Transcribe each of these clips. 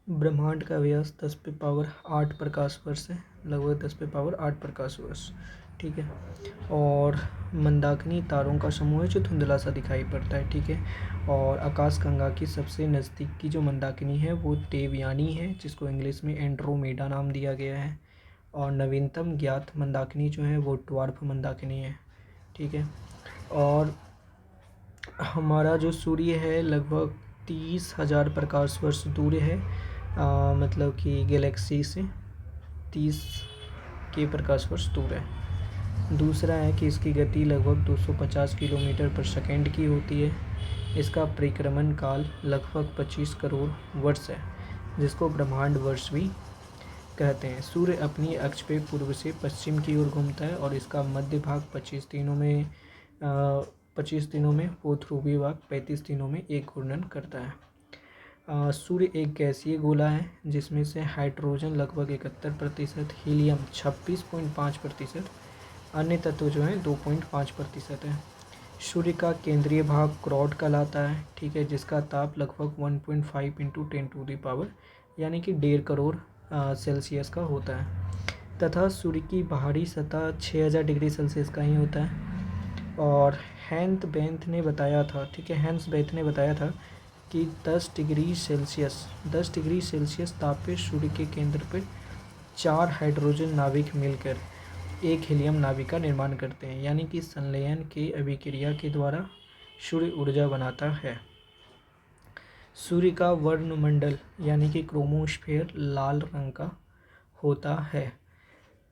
ब्रह्मांड का व्यास 10 पे पावर 8 प्रकाश वर्ष है, लगभग 10 पे पावर 8 प्रकाश वर्ष। ठीक है। और मंदाकिनी तारों का समूह है जो धुंधला सा दिखाई पड़ता है। ठीक है। और आकाशगंगा की सबसे नज़दीक की जो मंदाकिनी है वो देवयानी है, जिसको इंग्लिश में एंड्रोमेडा नाम दिया गया है। और नवीनतम ज्ञात मंदाकिनी जो है वो ड्वार्फ मंदाकिनी है। ठीक है। और हमारा जो सूर्य है लगभग 30,000 प्रकाश वर्ष दूर है, मतलब कि गैलेक्सी से 30 के प्रकाश वर्ष दूर है। दूसरा है कि इसकी गति लगभग 250 किलोमीटर पर सेकेंड की होती है। इसका परिक्रमण काल लगभग 25 करोड़ वर्ष है, जिसको ब्रह्मांड वर्ष भी कहते हैं। सूर्य अपनी अक्ष पे पूर्व से पश्चिम की ओर घूमता है और इसका मध्य भाग 25 दिनों में वो ध्रुवीय भाग 35 दिनों में एक घूर्णन करता है। सूर्य एक गैसीय गोला है जिसमें से हाइड्रोजन लगभग 71%, हीलियम 26.5%, अन्य तत्व जो हैं 2.5% है। सूर्य का केंद्रीय भाग क्रोड कहलाता है। ठीक है। जिसका ताप लगभग 1.5 × 10⁻⁴ यानी कि 1.5 करोड़ सेल्सियस का होता है, तथा सूर्य की बाहरी सतह 6000 डिग्री सेल्सियस का ही होता है। और हैंस बेंथ ने बताया था, ठीक है, हैंस बेंथ ने बताया था कि 10 डिग्री सेल्सियस ताप पे सूर्य के केंद्र पर 4 हाइड्रोजन नाविक मिलकर एक हीलियम नाभिक का निर्माण करते हैं, यानी कि संलयन के अभिक्रिया के द्वारा सूर्य ऊर्जा बनाता है। सूर्य का वर्णमंडल यानी कि क्रोमोस्फेयर लाल रंग का होता है।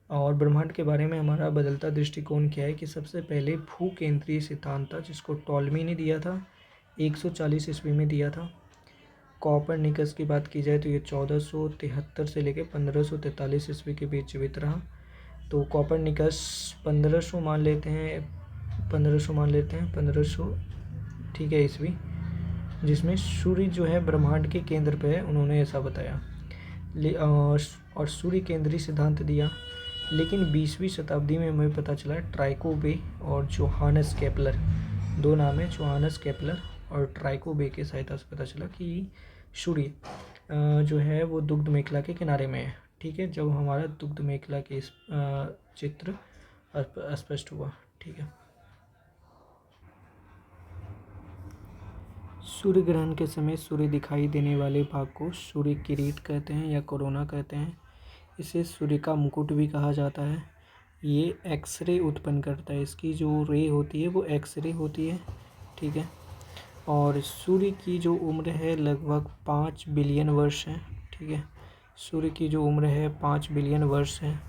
और ब्रह्मांड के बारे में हमारा बदलता दृष्टिकोण क्या है कि सबसे पहले भूकेंद्रीय सिद्धांत था, जिसको टॉलमी ने दिया था, 140 ईस्वी में दिया था। कॉपरनिकस की बात की जाए तो ये 1473 से लेकर 1543 ईस्वी के बीच जीवित रहा। तो कॉपरनिकस 1500 मान लेते हैं 1500, ठीक है, ईस्वी, जिसमें सूर्य जो है ब्रह्मांड के केंद्र पे है, उन्होंने ऐसा बताया। और सूर्य केंद्रीय सिद्धांत दिया। लेकिन 20वीं शताब्दी में हमें पता चला ट्राइको बे और जोहानस केपलर, दो नाम है, जोहानस केपलर और ट्राइको बे की सहायता से पता चला कि सूर्य जो है वो दुग्ध मेखला के किनारे में है। ठीक है। जब हमारा दुग्ध मेखला के चित्र स्पष्ट हुआ। ठीक है। सूर्य ग्रहण के समय सूर्य दिखाई देने वाले भाग को सूर्य किरीट कहते हैं या कोरोना कहते हैं। इसे सूर्य का मुकुट भी कहा जाता है। ये एक्सरे उत्पन्न करता है, इसकी जो रे होती है वो एक्सरे होती है। ठीक है। और सूर्य की जो उम्र है लगभग 5 बिलियन वर्ष है। ठीक है। सूर्य की जो उम्र है 5 बिलियन वर्ष है।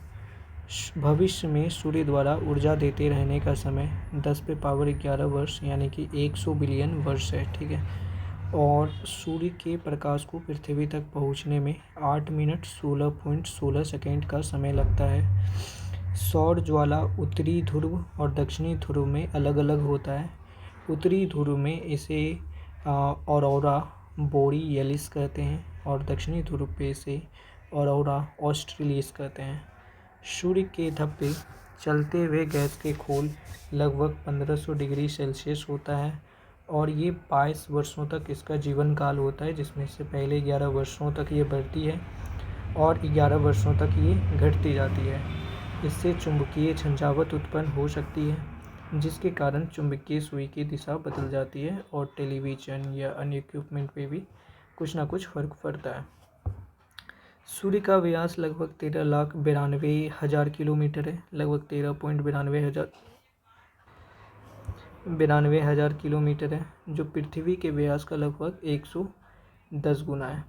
भविष्य में सूर्य द्वारा ऊर्जा देते रहने का समय 10 पे पावर 11 वर्ष यानी कि 100 बिलियन वर्ष है। ठीक है। और सूर्य के प्रकाश को पृथ्वी तक पहुंचने में 8 मिनट 16.16 सेकेंड का समय लगता है। सौर ज्वाला उत्तरी ध्रुव और दक्षिणी ध्रुव में अलग अलग होता है। उत्तरी ध्रुव में इसे ऑरोरा बोरियलिस कहते हैं और दक्षिणी ध्रुव पे इसे ऑरोरा ऑस्ट्रेलिस कहते हैं। सूर्य के धब्बे चलते हुए गैस के खोल लगभग 1500 डिग्री सेल्सियस होता है और ये 22 वर्षों तक इसका जीवन काल होता है, जिसमें से पहले 11 वर्षों तक ये बढ़ती है और 11 वर्षों तक ये घटती जाती है। इससे चुंबकीय झंझावात उत्पन्न हो सकती है, जिसके कारण चुंबकीय सुई की दिशा बदल जाती है और टेलीविज़न या अन्य इक्विपमेंट पे भी कुछ ना कुछ फर्क पड़ता है। सूर्य का व्यास लगभग 13,92,000 किलोमीटर है, लगभग 13,92,000 किलोमीटर है, जो पृथ्वी के व्यास का लगभग 110 गुना है।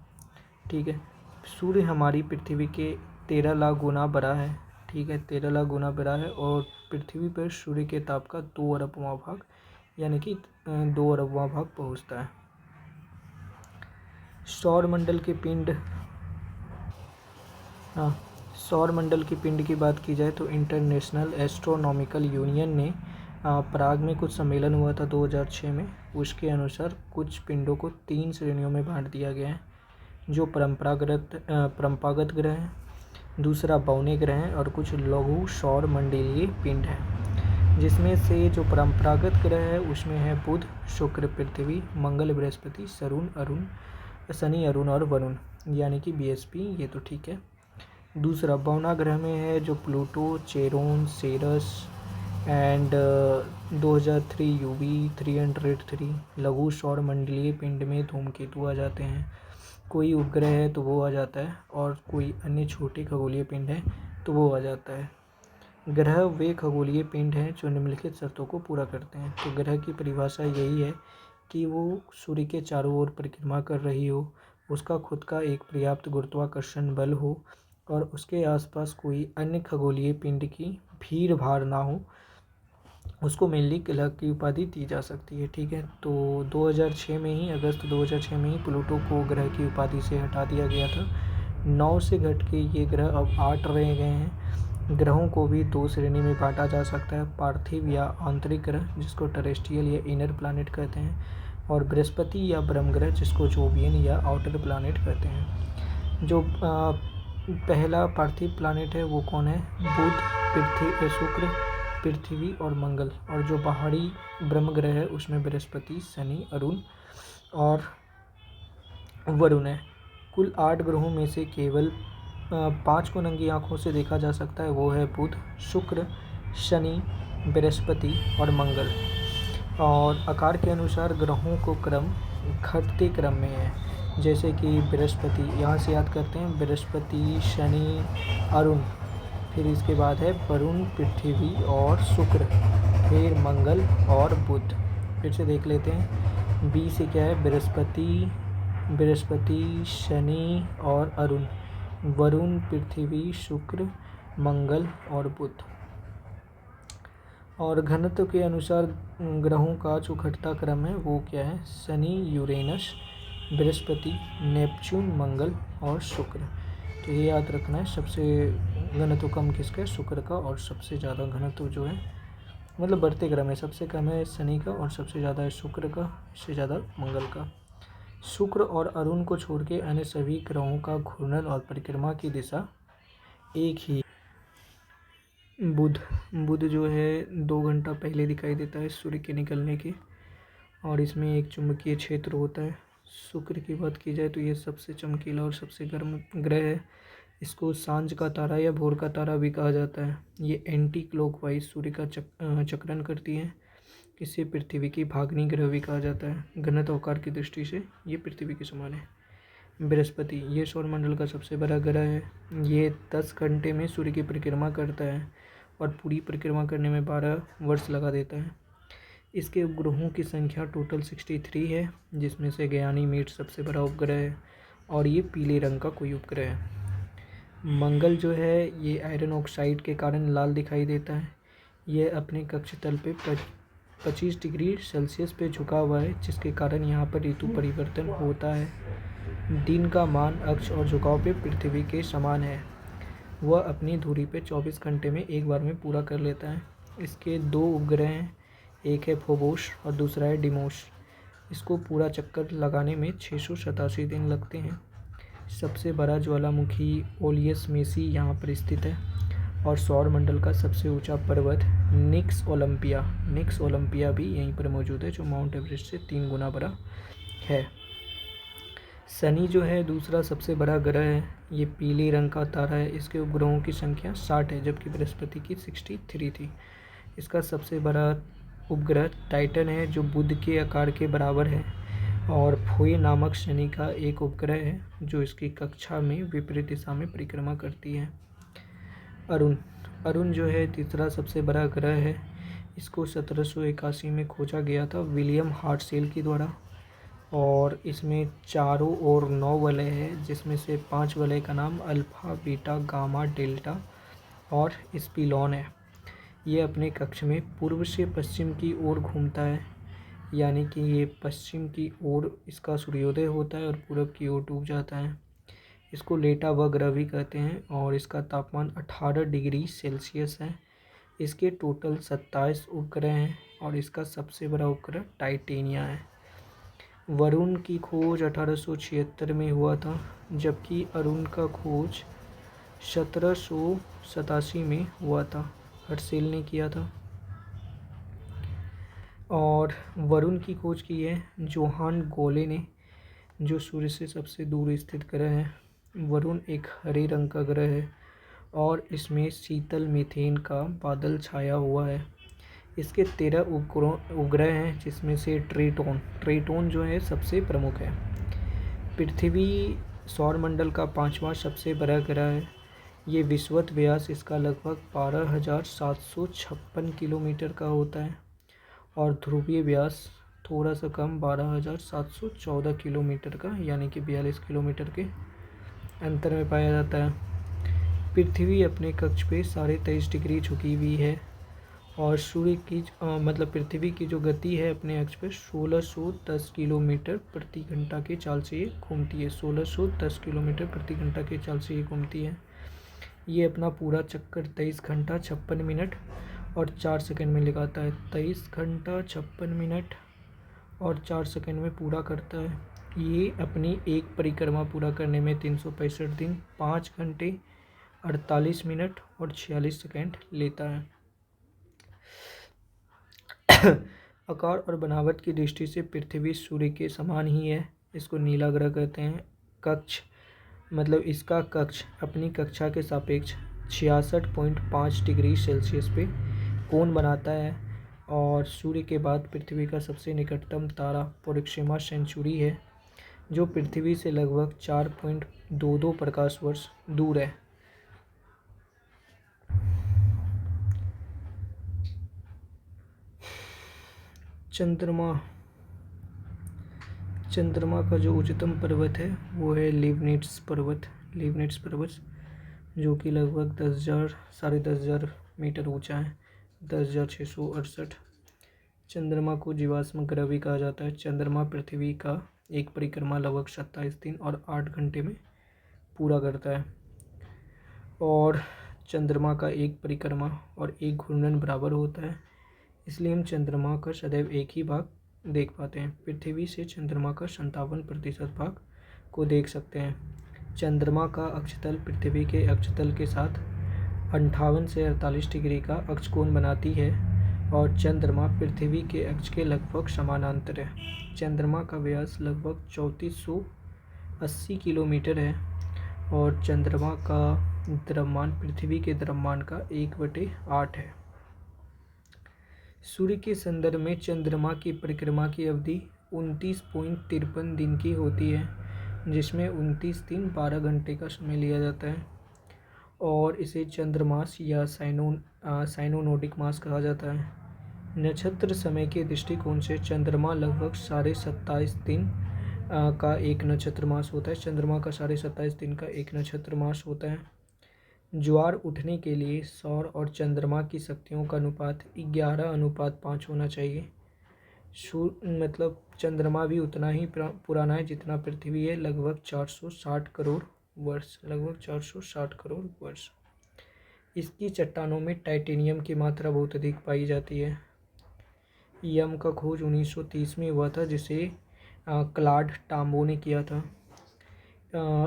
ठीक है। सूर्य हमारी पृथ्वी के 13 लाख गुना बड़ा है। ठीक है। 13 लाख गुना बड़ा है और पृथ्वी पर सूर्य के ताप का 2 अरबवां भाग यानी कि 2 अरबवां भाग पहुँचता है। सौर मंडल के पिंड की बात की जाए तो इंटरनेशनल एस्ट्रोनॉमिकल यूनियन ने प्राग में कुछ सम्मेलन हुआ था 2006 में। उसके अनुसार कुछ पिंडों को 3 श्रेणियों में बांट दिया गया है, जो परंपरागत ग्रह हैं, दूसरा बौने ग्रह हैं और कुछ लघु सौर मंडलीय पिंड हैं। जिसमें से जो परंपरागत ग्रह है उसमें है बुध, शुक्र, पृथ्वी, मंगल, बृहस्पति, शनि, अरुण और वरुण, यानी कि BSP, ये तो ठीक है। दूसरा बौना ग्रह में है जो प्लूटो, चेरोन, सेरस एंड 2003 UV 303 लघु सौर मंडलीय पिंड में धूमकेतु आ जाते हैं। कोई उपग्रह है तो वो आ जाता है, और कोई अन्य छोटे खगोलीय पिंड है तो वो आ जाता है। ग्रह वे खगोलीय पिंड हैं जो निम्नलिखित शर्तों को पूरा करते हैं। तो ग्रह की परिभाषा यही है कि वो सूर्य के चारों ओर परिक्रमा कर रही हो, उसका खुद का एक पर्याप्त गुरुत्वाकर्षण बल हो, और उसके आसपास कोई अन्य खगोलीय पिंड की भीड़ भाड़ ना हो। उसको मेनली ग्रह की उपाधि दी जा सकती है। ठीक है, तो 2006 में ही, अगस्त 2006 में ही प्लूटो को ग्रह की उपाधि से हटा दिया गया था। 9 से घट के ये ग्रह अब 8 रह गए हैं। ग्रहों को भी 2 श्रेणी में बांटा जा सकता है, पार्थिव या आंतरिक ग्रह जिसको टेरेस्ट्रियल या इनर प्लैनेट कहते हैं, और बृहस्पति या ब्रह्म ग्रह जिसको जोवियन या आउटर प्लैनेट कहते हैं। जो पहला पार्थिव प्लैनेट है वो कौन है? बुध, पृथ्वी, शुक्र, पृथ्वी और मंगल। और जो बाहरी ब्रह्म ग्रह है उसमें बृहस्पति, शनि, अरुण और वरुण है। कुल 8 ग्रहों में से केवल 5 को नंगी आंखों से देखा जा सकता है, वो है बुध, शुक्र, शनि, बृहस्पति और मंगल। और आकार के अनुसार ग्रहों को क्रम घटते क्रम में है, जैसे कि बृहस्पति, यहाँ से याद करते हैं, बृहस्पति, शनि, अरुण, फिर इसके बाद है वरुण, पृथ्वी और शुक्र, फिर मंगल और बुध। फिर से देख लेते हैं, बी से क्या है? बृहस्पति, शनि और अरुण, वरुण, पृथ्वी, शुक्र, मंगल और बुध। और घनत्व के अनुसार ग्रहों का जो घटता क्रम है वो क्या है? शनि, यूरेनस, बृहस्पति, नेपच्यून, मंगल और शुक्र। तो ये याद रखना है, सबसे घनत्व कम किसका है? शुक्र का, और सबसे ज़्यादा घनत्व जो है, मतलब बढ़ते क्रम है, सबसे कम है शनि का और सबसे ज़्यादा है शुक्र का, इससे ज़्यादा मंगल का। शुक्र और अरुण को छोड़ के अन्य सभी ग्रहों का घूर्णन और परिक्रमा की दिशा एक ही। बुध जो है 2 घंटा पहले दिखाई देता है सूर्य के निकलने के, और इसमें एक चुंबकीय क्षेत्र होता है। शुक्र की बात की जाए तो ये सबसे चमकीला और सबसे गर्म ग्रह है। इसको सांझ का तारा या भोर का तारा भी कहा जाता है। ये एंटी क्लॉकवाइज सूर्य का चक्रण करती है। इसे पृथ्वी की भाग्नि ग्रह भी कहा जाता है। घनत्व आकार की दृष्टि से ये पृथ्वी के समान है। बृहस्पति, ये सौरमंडल का सबसे बड़ा ग्रह है। ये 10 घंटे में सूर्य की परिक्रमा करता है और पूरी परिक्रमा करने में 12 वर्ष लगा देता है। इसके उपग्रहों की संख्या टोटल 63 है, जिसमें से गयानीमेड सबसे बड़ा उपग्रह है, और ये पीले रंग का कोई उपग्रह है। मंगल जो है ये आयरन ऑक्साइड के कारण लाल दिखाई देता है। यह अपने कक्ष तल पे 25 डिग्री सेल्सियस पे झुका हुआ है, जिसके कारण यहाँ पर ऋतु परिवर्तन होता है। दिन का मान अक्ष और झुकाव पे पृथ्वी के समान है। वह अपनी धुरी पे 24 घंटे में एक बार में पूरा कर लेता है। इसके 2 उपग्रह हैं, एक है फोबोस और दूसरा है डिमोस। इसको पूरा चक्कर लगाने में 687 दिन लगते हैं। सबसे बड़ा ज्वालामुखी ओलियस मेसी यहाँ पर स्थित है, और सौरमंडल का सबसे ऊंचा पर्वत निक्स ओलंपिया भी यहीं पर मौजूद है, जो माउंट एवरेस्ट से 3 गुना बड़ा है। शनि जो है दूसरा सबसे बड़ा ग्रह है। ये पीले रंग का तारा है। इसके उपग्रहों की संख्या 60 है, जबकि बृहस्पति की 63 थी। इसका सबसे बड़ा उपग्रह टाइटन है, जो बुध के आकार के बराबर है, और फोई नामक शनि का एक उपग्रह है जो इसकी कक्षा में विपरीत दिशा में परिक्रमा करती है। अरुण जो है तीसरा सबसे बड़ा ग्रह है। इसको 1781 में खोजा गया था विलियम हार्टसेल के द्वारा, और इसमें चारों ओर 9 वलय है, जिसमें से 5 वलय का नाम अल्फा, बीटा, गामा, डेल्टा और स्पिलॉन है। ये अपने कक्ष में पूर्व से पश्चिम की ओर घूमता है, यानी कि ये पश्चिम की ओर इसका सूर्योदय होता है और पूरब की ओर डूब जाता है। इसको लेटा हुआ ग्रह भी कहते हैं, और इसका तापमान 18 डिग्री सेल्सियस है। इसके टोटल 27 उपग्रह हैं, और इसका सबसे बड़ा उपग्रह टाइटेनिया है। वरुण की खोज 1876 में हुआ था, जबकि अरुण का खोज 1787 में हुआ था, हर्सेल ने किया था। और वरुण की खोज की है जोहान गोले ने जो सूर्य से सबसे दूर स्थित ग्रह है। वरुण एक हरे रंग का ग्रह है और इसमें शीतल मीथेन का बादल छाया हुआ है। इसके 13 उपग्रह हैं, जिसमें से ट्रिटोन जो है सबसे प्रमुख है। पृथ्वी सौरमंडल का 5वां सबसे बड़ा ग्रह है। ये विषुवत व्यास इसका लगभग 12,756 किलोमीटर का होता है और ध्रुवीय व्यास थोड़ा सा कम 12,714 किलोमीटर का, यानी कि 42 किलोमीटर के अंतर में पाया जाता है। पृथ्वी अपने कक्ष पे 23.5 डिग्री झुकी हुई है और सूर्य की मतलब पृथ्वी की जो गति है अपने अक्ष पर 1610 किलोमीटर प्रति घंटा के चाल से ये घूमती है। 1610 किलोमीटर प्रति घंटा के चाल से ये घूमती है। ये अपना पूरा चक्कर 23 घंटा 56 मिनट और 4 सेकंड में लगाता है। 23 घंटा 56 मिनट और 4 सेकंड में पूरा करता है। ये अपनी एक परिक्रमा पूरा करने में 365 दिन 5 घंटे 48 मिनट और 46 सेकंड लेता है। आकार और बनावट की दृष्टि से पृथ्वी सूर्य के समान ही है। इसको नीला ग्रह कहते हैं। कक्ष मतलब इसका कक्ष अपनी कक्षा के सापेक्ष 66.5 डिग्री सेल्सियस पे कोण बनाता है और सूर्य के बाद पृथ्वी का सबसे निकटतम तारा प्रोक्सिमा सेंचुरी है, जो पृथ्वी से लगभग 4.22 प्रकाश वर्ष दूर है। चंद्रमा का जो उच्चतम पर्वत है वो है लीबनिट्ज़ पर्वत, जो कि लगभग 10,000 मीटर ऊंचा है, 10,668। चंद्रमा को जीवाश्म ग्रह भी कहा जाता है। चंद्रमा पृथ्वी का एक परिक्रमा लगभग 27 दिन और 8 घंटे में पूरा करता है और चंद्रमा का एक परिक्रमा और एक घूर्णन बराबर होता है, इसलिए हम चंद्रमा का सदैव एक ही भाग देख पाते हैं। पृथ्वी से चंद्रमा का 57% भाग को देख सकते हैं। चंद्रमा का अक्षतल पृथ्वी के अक्षतल के साथ 58 से 48 डिग्री का अक्षकोण बनाती है और चंद्रमा पृथ्वी के अक्ष के लगभग समानांतर है। चंद्रमा का व्यास लगभग 3480 किलोमीटर है और चंद्रमा का द्रव्यमान पृथ्वी के द्रव्यमान का 1/8 है। सूर्य के संदर्भ में चंद्रमा की परिक्रमा की अवधि 29.53 दिन की होती है, जिसमें 29 दिन 12 घंटे का समय लिया जाता है और इसे चंद्रमास या साइनोनोडिक मास कहा जाता है। नक्षत्र समय के दृष्टिकोण से चंद्रमा लगभग 27.5 दिन का एक नक्षत्र मास होता है। चंद्रमा का 27.5 दिन का एक नक्षत्र मास होता है। ज्वार उठने के लिए सौर और चंद्रमा की शक्तियों का अनुपात 11:5 होना चाहिए। मतलब चंद्रमा भी उतना ही पुराना है जितना पृथ्वी है, लगभग 460 करोड़ वर्ष। इसकी चट्टानों में टाइटेनियम की मात्रा बहुत अधिक पाई जाती है। यम का खोज 1930 में हुआ था, जिसे क्लाड टाम्बो ने किया था।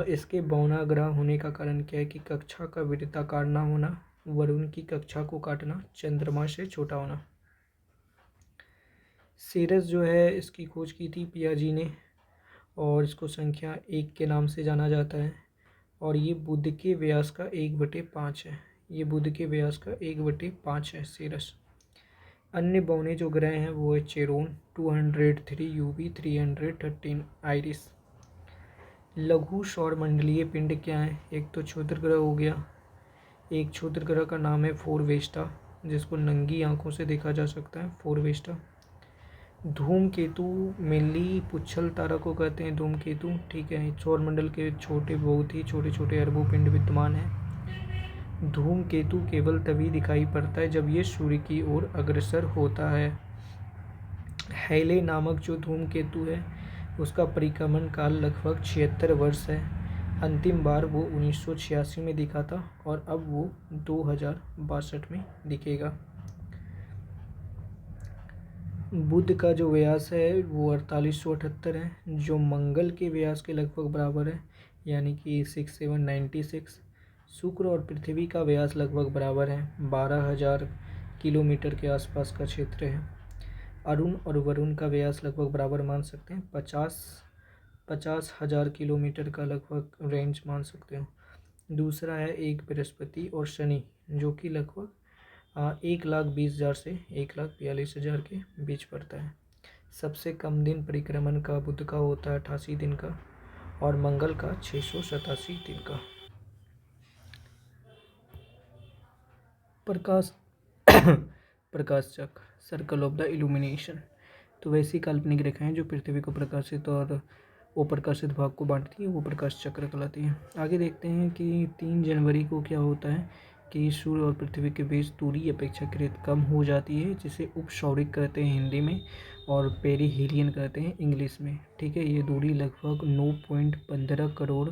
इसके बौना ग्रह होने का कारण क्या है कि कक्षा का वृत्ताकार न होना, वरुण की कक्षा को काटना, चंद्रमा से छोटा होना। सीरस जो है इसकी खोज की थी पियाजी ने और इसको संख्या 1 के नाम से जाना जाता है और ये बुध के व्यास का 1/5 है। सीरस। अन्य बौने जो ग्रह हैं वो है चेरोन 203 यूवी 313 आइरिस। लघु सौरमंडलीय पिंड क्या है? एक तो क्षुद्र ग्रह हो गया। एक क्षुद्र ग्रह का नाम है फोरवेस्टा, जिसको नंगी आंखों से देखा जा सकता है, फोरवेस्टा। धूमकेतु मेनली पुच्छल तारा को कहते हैं धूमकेतु, ठीक है। सौरमंडल के बहुत ही छोटे छोटे अरबों पिंड विद्यमान हैं। धूमकेतु केवल तभी दिखाई पड़ता है जब ये सूर्य की ओर अग्रसर होता है। हैले नामक जो धूमकेतु है उसका परिक्रमण काल लगभग 76 वर्ष है। अंतिम बार वो 1986 में दिखा था और अब वो 2062 में दिखेगा। बुध का जो व्यास है वो 4878 है, जो मंगल के व्यास के लगभग बराबर है, यानी कि 6796। शुक्र और पृथ्वी का व्यास लगभग बराबर है, 12,000 किलोमीटर के आसपास का क्षेत्र है। अरुण और वरुण का व्यास लगभग बराबर मान सकते हैं, 50 50,000 किलोमीटर का लगभग रेंज मान सकते हो। दूसरा है एक बृहस्पति और शनि, जो कि लगभग 1,20,000 से 1,42,000 के बीच पड़ता है। सबसे कम दिन परिक्रमण का बुध का होता है 88 दिन का, और मंगल का 687 दिन का। प्रकाश प्रकाश चक्र, सर्कल ऑफ द इल्यूमिनेशन, तो वैसी काल्पनिक रेखाएं जो पृथ्वी को प्रकाशित और अप्रकाशित भाग को बांटती है वो प्रकाश चक्र कहलाती है। आगे देखते हैं कि 3 जनवरी को क्या होता है कि सूर्य और पृथ्वी के बीच दूरी अपेक्षाकृत कम हो जाती है, जिसे उपसौरिक कहते हैं हिंदी में और पेरिहीलियन कहते हैं इंग्लिश में। ठीक है, ये दूरी लगभग 9.15 करोड़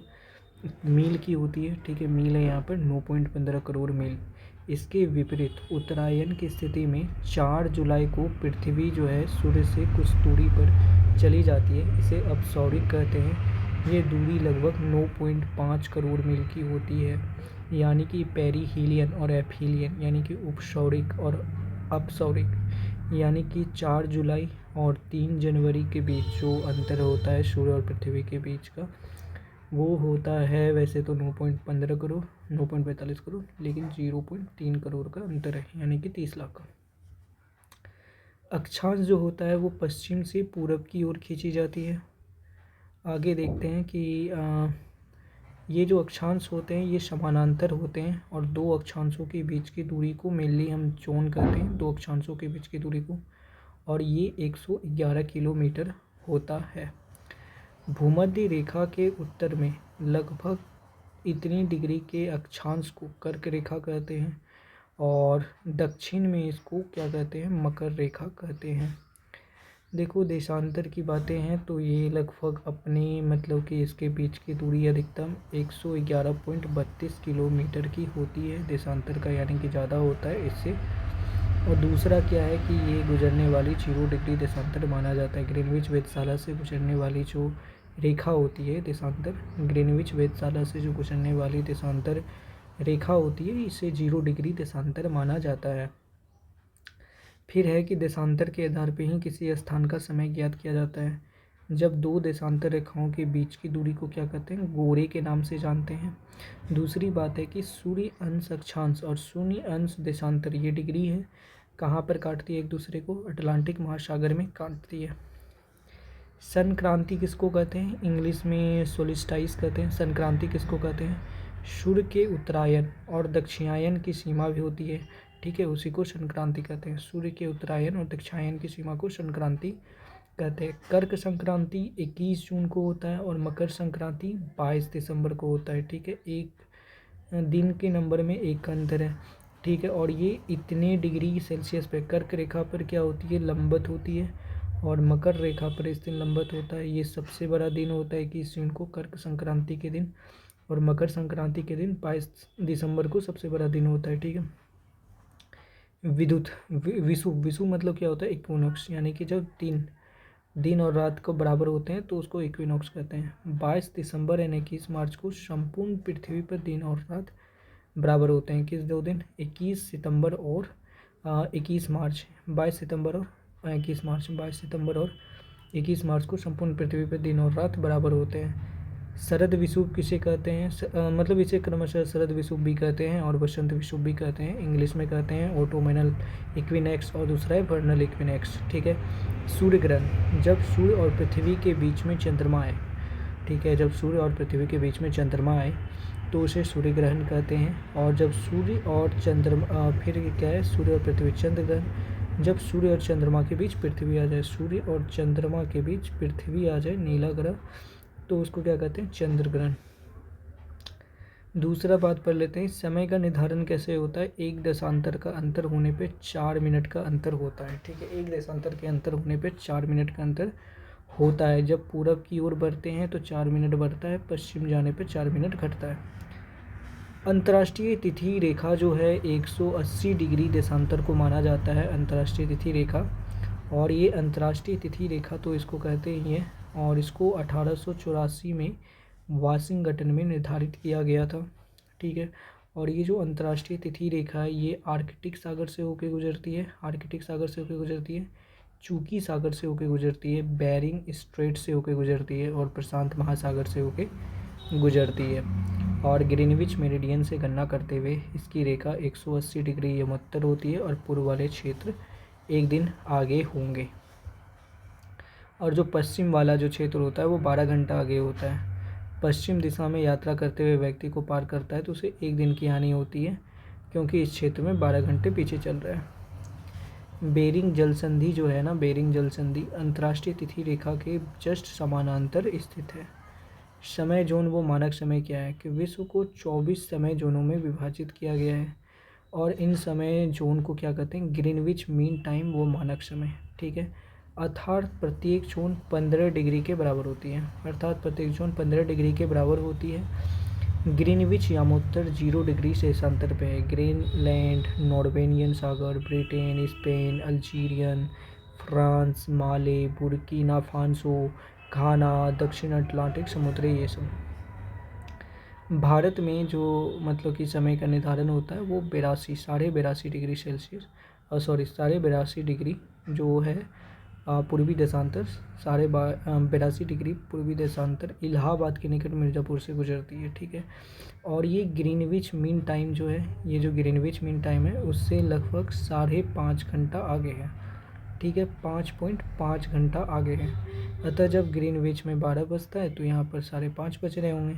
मील की होती है। ठीक है, मील है यहाँ पर 9.15 करोड़ मील। इसके विपरीत उत्तरायण की स्थिति में 4 जुलाई को पृथ्वी जो है सूर्य से कुछ दूरी पर चली जाती है, इसे अपसौरिक कहते हैं। ये दूरी लगभग 9.5 करोड़ मील की होती है, यानी कि पेरिहीलियन और एपहीलियन, यानी कि उपसौरिक और अपसौरिक। यानी कि 4 जुलाई और 3 जनवरी के बीच जो अंतर होता है सूर्य और पृथ्वी के बीच का, वो होता है वैसे तो 9.15 करोड़, 9.45 करोड़, लेकिन 0.3 करोड़ का अंतर है, यानी कि 30 लाख का। अक्षांश जो होता है वो पश्चिम से पूरब की ओर खींची जाती है। आगे देखते हैं कि ये जो अक्षांश होते हैं ये समानांतर होते हैं, और 2 अक्षांशों के बीच की दूरी को मेनली हम जोन कहते हैं, 2 अक्षांशों के बीच की दूरी को, और ये 111 किलोमीटर होता है। भूमध्य रेखा के उत्तर में लगभग इतनी डिग्री के अक्षांश को कर्क रेखा कहते हैं, और दक्षिण में इसको क्या कहते हैं, मकर रेखा कहते हैं। देखो देशांतर की बातें हैं तो ये लगभग अपने मतलब कि इसके बीच की दूरी अधिकतम 111.32 किलोमीटर की होती है देशांतर का, यानी कि ज़्यादा होता है इससे। और दूसरा क्या है कि ये गुजरने वाली 0 डिग्री देशांतर माना जाता है। ग्रीनविच वेधशाला से गुजरने वाली जो रेखा होती है देशांतर, ग्रीनविच वेधशाला से जो गुजरने वाली देशांतर रेखा होती है, इसे 0 डिग्री देशांतर माना जाता है। फिर है कि देशांतर के आधार पर ही किसी स्थान का समय ज्ञात किया जाता है। जब 2 देशांतर रेखाओं के बीच की दूरी को क्या कहते हैं, गोरे के नाम से जानते हैं। दूसरी बात है कि सूर्य अंश अक्षांश और शून्य अंश देशांतर, ये डिग्री है, कहाँ पर काटती है एक दूसरे को, अटलांटिक महासागर में काटती है। संक्रांति किसको कहते हैं, इंग्लिश में सोलिस्टाइस कहते हैं। संक्रांति किसको कहते हैं, सूर्य के उत्तरायण और दक्षिणायन की सीमा भी होती है। ठीक है, उसी को संक्रांति कहते हैं। सूर्य के उत्तरायण और दक्षिणायन की सीमा को संक्रांति कहते हैं। कर्क संक्रांति 21 जून को होता है, और मकर संक्रांति 22 दिसंबर को होता है। ठीक है, एक दिन के नंबर में एक का अंतर है। ठीक है, और ये इतने डिग्री सेल्सियस पे कर्क रेखा पर क्या होती है, लंबवत होती है, और मकर रेखा पर इस दिन लंबवत होता है। ये सबसे बड़ा दिन होता है कि इस दिन को कर्क संक्रांति के दिन, और मकर संक्रांति के दिन 22 दिसंबर को सबसे बड़ा दिन होता है। ठीक है, विद्युत विषुव मतलब क्या होता है, इक्विनॉक्स, यानी कि जब दिन और रात को बराबर होते हैं तो उसको इक्विनॉक्स कहते हैं। 22 दिसंबर यानी 21 मार्च को संपूर्ण पृथ्वी पर दिन और रात बराबर होते हैं। किस 2 दिन, 21 सितंबर और 21 मार्च, 22 सितंबर और 21 मार्च, 22 सितंबर और 21 मार्च को संपूर्ण पृथ्वी पर दिन और रात बराबर होते हैं। शरद विषुव किसे कहते हैं, मतलब इसे क्रमशः शरद विषुव भी कहते हैं और वसंत विषुव भी कहते हैं। इंग्लिश में कहते हैं ऑटोमिनल इक्विनेक्स, और दूसरा है वर्नल इक्विनेक्स। ठीक है, सूर्य ग्रहण, जब सूर्य और पृथ्वी के बीच में चंद्रमा आए, ठीक है, जब सूर्य और पृथ्वी के बीच में चंद्रमा आए तो उसे सूर्य ग्रहण कहते हैं। और जब सूर्य और चंद्रमा, फिर क्या है, सूर्य और पृथ्वी चंद्र ग्रहण, जब सूर्य और चंद्रमा के बीच पृथ्वी आ जाए, सूर्य और चंद्रमा के बीच पृथ्वी आ जाए, नीला ग्रह, तो उसको क्या कहते हैं, चंद्र ग्रहण। दूसरा बात पढ़ लेते हैं, समय का निर्धारण कैसे होता है। एक देशांतर का अंतर होने पे 4 मिनट का अंतर होता है। ठीक है, एक देशांतर के अंतर होने पे 4 मिनट का अंतर होता है। जब पूरब की ओर बढ़ते हैं तो 4 मिनट बढ़ता है, पश्चिम जाने पे 4 मिनट घटता है। अंतर्राष्ट्रीय तिथि रेखा जो है 180 डिग्री देशांतर को माना जाता है, अंतर्राष्ट्रीय तिथि रेखा। और ये अंतर्राष्ट्रीय तिथि रेखा तो इसको कहते ही हैं, और इसको 1884 में वाशिंगटन में निर्धारित किया गया था। ठीक है, और ये जो अंतर्राष्ट्रीय तिथि रेखा है ये आर्कटिक सागर से होकर गुजरती है, आर्कटिक सागर से होकर गुजरती है। चूकी सागर से होकर गुजरती है, बेरिंग स्ट्रेट से होकर गुजरती है और प्रशांत महासागर से होकर गुजरती है। और ग्रीनविच मेरिडियन से गणना करते हुए इसकी रेखा 180 डिग्री यमोत्तर होती है और पूर्व वाले क्षेत्र एक दिन आगे होंगे। और जो पश्चिम वाला जो क्षेत्र होता है वो 12 घंटा आगे होता है। पश्चिम दिशा में यात्रा करते हुए व्यक्ति को पार करता है तो उसे एक दिन की हानि होती है, क्योंकि इस क्षेत्र में 12 घंटे पीछे चल रहा है। बेरिंग जल संधि जो है ना, बेरिंग जल संधि अंतर्राष्ट्रीय तिथि रेखा के जस्ट समानांतर स्थित है। समय जोन वो मानक समय क्या है कि विश्व को 24 समय जोनों में विभाजित किया गया है और इन समय जोन को क्या कहते हैं, ग्रीनविच मीन टाइम वो मानक समय, ठीक है। अर्थात प्रत्येक जोन 15 डिग्री के बराबर होती है, अर्थात प्रत्येक जोन 15 डिग्री के बराबर होती है। ग्रीनविच यामोत्तर 0 डिग्री से देशांतर पे है। ग्रीनलैंड, नॉर्वेनियन सागर, ब्रिटेन, स्पेन, अल्जीरियन, फ्रांस, माले, बुर्किना फासो, घाना, दक्षिण अटलांटिक समुद्र, ये सब। भारत में जो मतलब कि समय का निर्धारण होता है वो 82 डिग्री सेल्सियस 82 डिग्री जो है पूर्वी देशांतर 82 डिग्री पूर्वी देशांतर इलाहाबाद के निकट मिर्ज़ापुर से गुजरती है, ठीक है। और ये ग्रीनविच मीन टाइम जो है, ये जो ग्रीनविच मीन टाइम है उससे लगभग 5.5 घंटा आगे है, ठीक है, 5.5 घंटा आगे है। अतः जब ग्रीनविच में 12 बजता है तो यहाँ पर 5:30 बज रहे होंगे।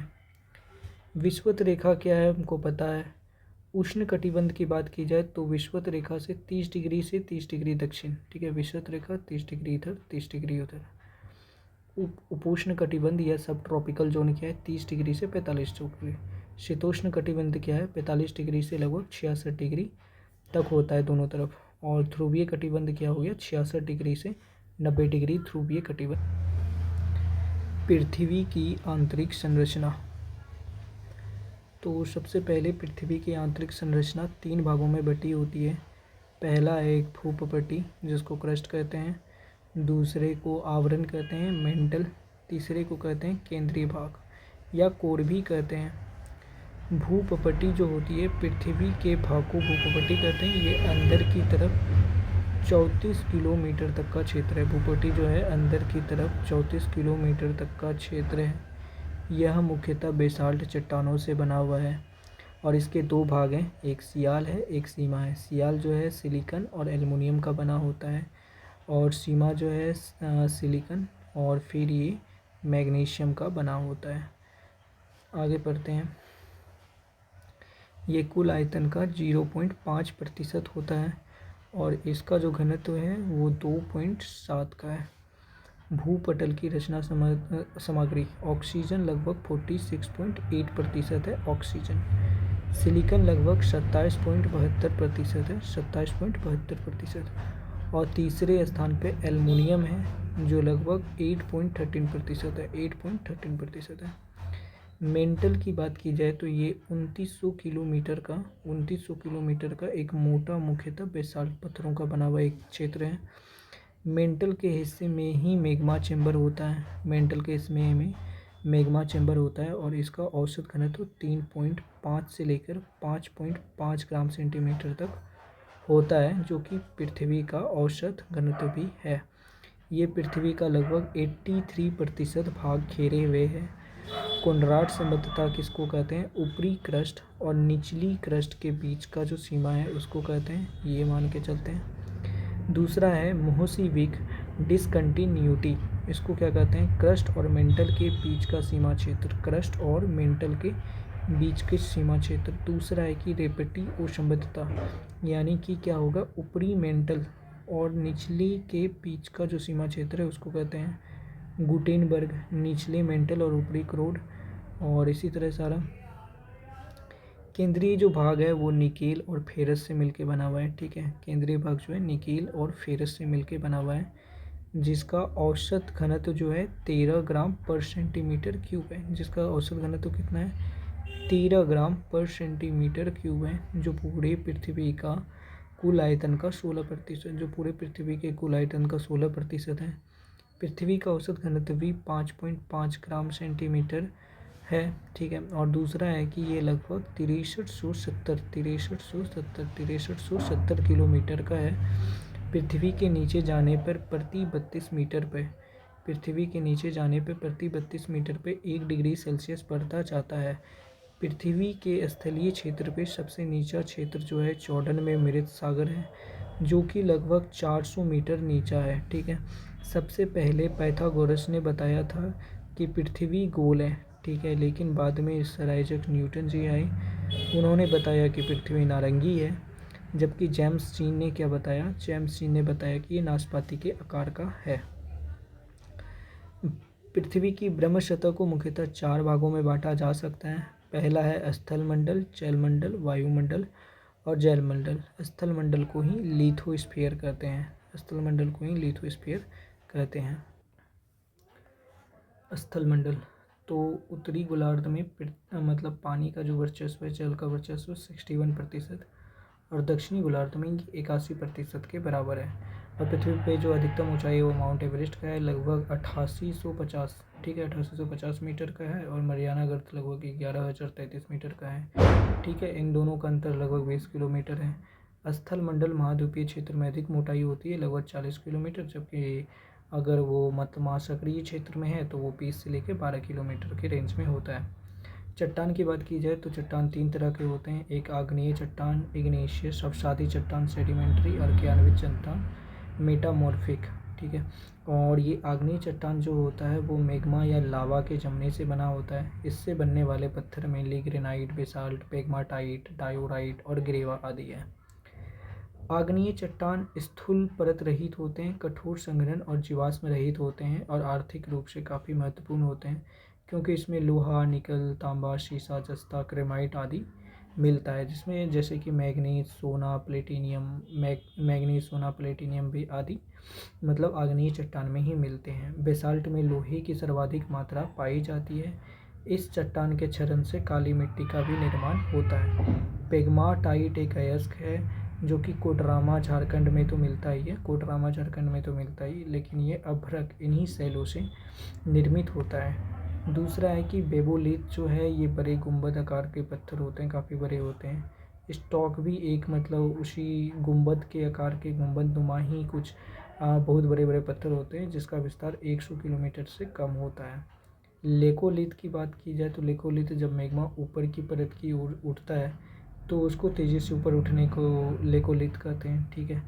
विषुवत रेखा क्या है हमको पता है। उष्ण कटिबंध की बात की जाए तो विषुवत रेखा से 30 डिग्री से 30 डिग्री दक्षिण, ठीक है, विषुवत रेखा 30 डिग्री इधर 30 डिग्री उधर। उपोष्ण कटिबंध या सब ट्रॉपिकल जोन क्या है, 30 डिग्री से 45 डिग्री। शीतोष्ण कटिबंध क्या है, 45 डिग्री से लगभग 66 डिग्री तक होता है दोनों तरफ। और ध्रुवीय कटिबंध क्या हो गया, 66 डिग्री से 90 डिग्री ध्रुवीय कटिबंध। पृथ्वी की आंतरिक संरचना। तो सबसे पहले पृथ्वी की आंतरिक संरचना 3 भागों में बटी होती है। पहला है एक भूपपटी जिसको क्रस्ट कहते हैं, दूसरे को आवरण कहते हैं मेंटल, तीसरे को कहते हैं केंद्रीय भाग या कोर भी कहते हैं। भूपपटी जो होती है पृथ्वी के भाग को भूपपटी कहते हैं। ये अंदर की तरफ 34 किलोमीटर तक का क्षेत्र है। भूपटटी जो है अंदर की तरफ 34 किलोमीटर तक का क्षेत्र है। यह मुख्यतः बेसाल्ट चट्टानों से बना हुआ है और इसके 2 भाग हैं, एक सियाल है एक सीमा है। सियाल जो है सिलिकॉन और एल्युमिनियम का बना होता है और सीमा जो है सिलिकॉन और फिर ये मैग्नीशियम का बना होता है। आगे पढ़ते हैं। ये कुल आयतन का 0.5% होता है और इसका जो घनत्व है वो 2.7 का है। भूपटल की रचना सामग्री ऑक्सीजन लगभग 46.8% है ऑक्सीजन। सिलिकॉन लगभग 27.72% है, 27.72%। और तीसरे स्थान पे एल्युमिनियम है जो लगभग 8.13% है, 8.13% है। मेंटल की बात की जाए तो ये 2900 किलोमीटर का एक मोटा मुख्यतः बेसाल्ट पत्थरों का बना हुआ एक क्षेत्र है। मेंटल के हिस्से में ही मैग्मा चैम्बर होता है। मेंटल के हिस्से में मैग्मा चैम्बर होता है और इसका औसत घनत्व 3.5 से लेकर 5.5 ग्राम सेंटीमीटर तक होता है, जो कि पृथ्वी का औसत घनत्व भी है। ये पृथ्वी का लगभग 83% भाग घेरे हुए है। कोनराड संबद्धता किसको कहते हैं, ऊपरी क्रस्ट और निचली क्रस्ट के बीच का जो सीमा है उसको कहते हैं, ये मान के चलते हैं। दूसरा है मोहसीविक डिसकंटिन्यूटी, इसको क्या कहते हैं, क्रस्ट और मेंटल के बीच का सीमा क्षेत्र, क्रस्ट और मेंटल के बीच के सीमा क्षेत्र। दूसरा है कि रेपेटी असंबद्धता, यानी कि क्या होगा, ऊपरी मेंटल और निचली के बीच का जो सीमा क्षेत्र है उसको कहते हैं गुटेनबर्ग, निचले मेंटल और ऊपरी क्रोड। और इसी तरह सारा केंद्रीय जो भाग है वो निकेल और फेरस से मिलके बना हुआ है, ठीक है। केंद्रीय भाग जो है निकेल और फेरस से मिलके बना हुआ है, जिसका औसत घनत्व जो है 13 ग्राम पर सेंटीमीटर क्यूब है। जिसका औसत घनत्व कितना है, 13 ग्राम पर सेंटीमीटर क्यूब है, जो पूरे पृथ्वी का कुल आयतन का 16%, जो पूरे पृथ्वी के कुल आयतन का 16% है। पृथ्वी का औसत घनत्व भी 5.5 ग्राम सेंटीमीटर है, ठीक है। और दूसरा है कि ये लगभग 6370 किलोमीटर का है पृथ्वी के नीचे जाने पर प्रति 32 मीटर पे 1 डिग्री सेल्सियस बढ़ता जाता है। पृथ्वी के स्थलीय क्षेत्र पे सबसे नीचा क्षेत्र जो है जॉर्डन में मृत सागर है, जो कि लगभग 400 मीटर नीचा है। ठीक है, सबसे पहले पाइथागोरस ने बताया था कि पृथ्वी गोल है। ठीक है, लेकिन बाद में सर आइजैक न्यूटन जी आए, उन्होंने बताया कि पृथ्वी नारंगी है। जबकि जेम्स जीन ने क्या बताया? जेम्स जीन ने बताया कि ये नाशपाती के आकार का है। पृथ्वी की ब्रह्म सतह को मुख्यतः 4 भागों में बांटा जा सकता है। पहला है स्थल मंडल, जलमंडल, वायुमंडल और जलमंडल। स्थल मंडल को ही लिथोस्फीयर कहते हैं। स्थल मंडल तो उत्तरी गोलार्ध में मतलब पानी का जो वर्चस्व है, जल का वर्चस्व 61% और दक्षिणी गोलार्ध में 81% के बराबर है। और पृथ्वी पे जो अधिकतम ऊंचाई है वो माउंट एवरेस्ट का है, लगभग 8850। ठीक है, 8850 मीटर का है। और मरियाना गर्त लगभग 11033 मीटर का है। ठीक है, इन दोनों का अंतर लगभग 20 किलोमीटर है। स्थल मंडल महाद्वीपीय क्षेत्र में अधिक मोटाई होती है, लगभग 40 किलोमीटर, जबकि अगर वो महासागरीय क्षेत्र में है तो वो 20 से लेकर 12 किलोमीटर के रेंज में होता है। चट्टान की बात की जाए तो चट्टान 3 तरह के होते हैं। एक आग्नेय चट्टान, इग्नेशियस, अवसादी चट्टान, सेडिमेंट्री, और क्रियान्वित चट्टान, मेटामॉर्फिक। ठीक है, और ये आग्नेय चट्टान जो होता है वो मैग्मा या लावा के जमने से बना होता है। इससे बनने वाले पत्थर mainly granite, basalt, pegmatite, diorite और ग्रेवा आदि है। आग्नेय चट्टान स्थूल परत रहित होते हैं, कठोर संघनन और जीवाश्म रहित होते हैं और आर्थिक रूप से काफ़ी महत्वपूर्ण होते हैं, क्योंकि इसमें लोहा, निकल, तांबा, शीशा, जस्ता, क्रेमाइट आदि मिलता है, जिसमें जैसे कि मैग्नीज, सोना, प्लेटिनियम भी आदि मतलब आग्नेय चट्टान में ही मिलते हैं। बेसाल्ट में लोहे की सर्वाधिक मात्रा पाई जाती है। इस चट्टान के क्षरण से काली मिट्टी का भी निर्माण होता है। पेग्माटाइट एक अयस्क है जो कि कोडरमा झारखंड में तो मिलता ही है, लेकिन ये अभ्रक इन्हीं शैलों से निर्मित होता है। दूसरा है कि बेबोलिथ जो है ये बड़े गुंबद आकार के पत्थर होते हैं, काफ़ी बड़े होते हैं। स्टॉक भी एक मतलब उसी गुंबद के आकार के गुंबद नुमा ही कुछ बहुत बड़े बड़े पत्थर होते हैं, जिसका विस्तार 100 किलोमीटर से कम होता है। लेकोलिथ की बात की जाए तो लेकोलिथ जब मैग्मा ऊपर की परत की ओर उठता है तो उसको तेज़ी से ऊपर उठने को लेकोलिथ कहते हैं। ठीक है,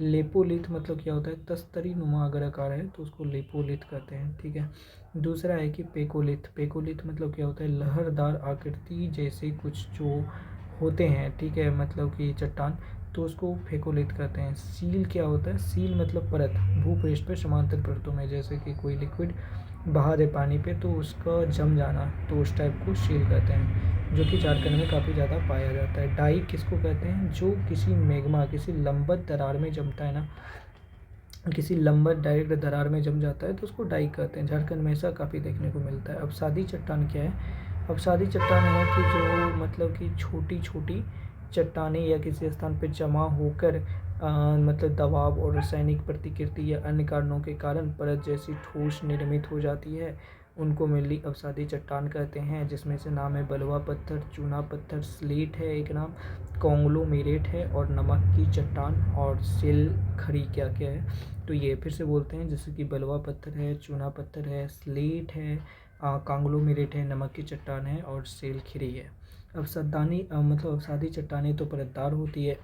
लेपोलिथ मतलब क्या होता है? तस्तरी नुमा अगर आकार है तो उसको लेपोलिथ कहते हैं। ठीक है, दूसरा है कि पेकोलिथ मतलब क्या होता है? लहरदार आकृति जैसे कुछ जो होते हैं, ठीक है, मतलब कि चट्टान, तो उसको फेकोलिथ कहते हैं। सील क्या होता है? सील मतलब परत, भूपृष्ठ पर समांतर परतों में, जैसे कि कोई लिक्विड बहा दे पानी पे तो उसका जम जाना, तो उस टाइप को सील कहते हैं, जो कि झारखंड में काफ़ी ज़्यादा पाया जाता है। डाइक किसको कहते हैं? जो किसी मैग्मा, किसी लंबत दरार में जमता है ना, किसी लंबत डायरेक्ट दरार में जम जाता है तो उसको डाइक कहते हैं। झारखंड में ऐसा काफ़ी देखने को मिलता है। अवसादी चट्टान क्या है? अवसादी चट्टान है कि जो मतलब कि छोटी छोटी चट्टानें या किसी स्थान पर जमा होकर मतलब दबाव और रासायनिक प्रतिकृति या अन्य कारणों के कारण परत जैसी ठोस निर्मित हो जाती है, उनको मेनली अवसादी चट्टान कहते हैं, जिसमें से नाम है बलुआ पत्थर, चूना पत्थर, स्लेट है एक नाम, कॉन्ग्लोमेरेट है और नमक की चट्टान और सिल खड़ी क्या क्या है। तो ये फिर से बोलते हैं, जैसे कि बलुआ पत्थर है, चूना पत्थर है, स्लेट है, कॉन्ग्लोमेरेट है, नमक की चट्टान है और सेल खिरी है। मतलब अवसादी चट्टानें तो परतदार होती है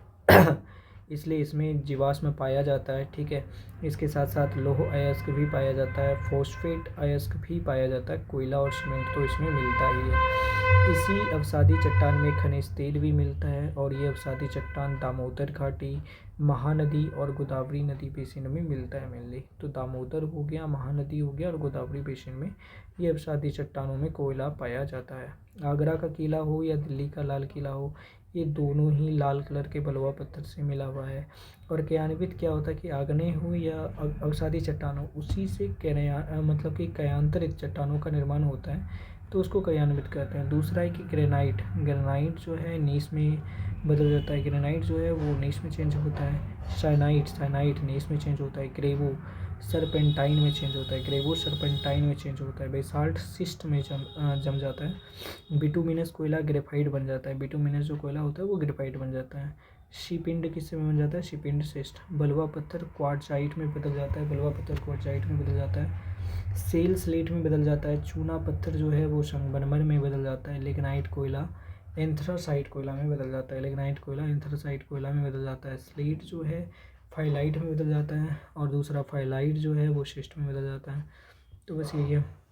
इसलिए इसमें जीवाश्म पाया जाता है। ठीक है, इसके साथ साथ लौह अयस्क भी पाया जाता है, फॉस्फेट अयस्क भी पाया जाता है, कोयला और सीमेंट तो इसमें मिलता ही है। इसी अवसादी चट्टान में खनिज तेल भी मिलता है और ये अवसादी चट्टान दामोदर घाटी, महानदी और गोदावरी नदी बेसिन में मिलता है मेनली। तो दामोदर हो गया, महानदी हो गया और गोदावरी बेसिन में ये अवसादी चट्टानों में कोयला पाया जाता है। आगरा का किला हो या दिल्ली का लाल किला हो, ये दोनों ही लाल कलर के बलुआ पत्थर से मिला हुआ है। और क्रियान्वित क्या होता है कि आग्नेय हो या अवसादी चट्टान हो, उसी से मतलब कि क्रियांतरित चट्टानों का निर्माण होता है, तो उसको क्रियान्वित कहते हैं। दूसरा है कि ग्रेनाइट जो है नीस में बदल जाता है, ग्रेनाइट जो है वो नीस में चेंज होता है। साइनाइट नीस में चेंज होता है। ग्रेवो सरपेंटाइन में चेंज होता है। बेसाल्ट सिस्ट में जम जाता है। बिटुमिनस कोयला ग्रेफाइट बन जाता है। बिटुमिनस जो कोयला होता है वो ग्रेफाइट बन जाता है। शिपिंड किससे में बन जाता है? शिपिंड शिस्ट। बलुआ पत्थर क्वार्ट्जाइट में बदल जाता है, बलुआ पत्थर क्वार्ट्जाइट में बदल जाता है। सेल स्लेट में बदल जाता है। चूना पत्थर जो है वो संगमरमर में बदल जाता है। लिग्नाइट कोयला एंथ्रासाइट कोयला में बदल जाता है। लिग्नाइट कोयला एंथ्रासाइट कोयला में बदल जाता है। स्लेट जो है फाइलाइट में बदल जाता है, और दूसरा फाइलाइट जो है वो शिस्ट में बदल जाता है। तो बस यही है।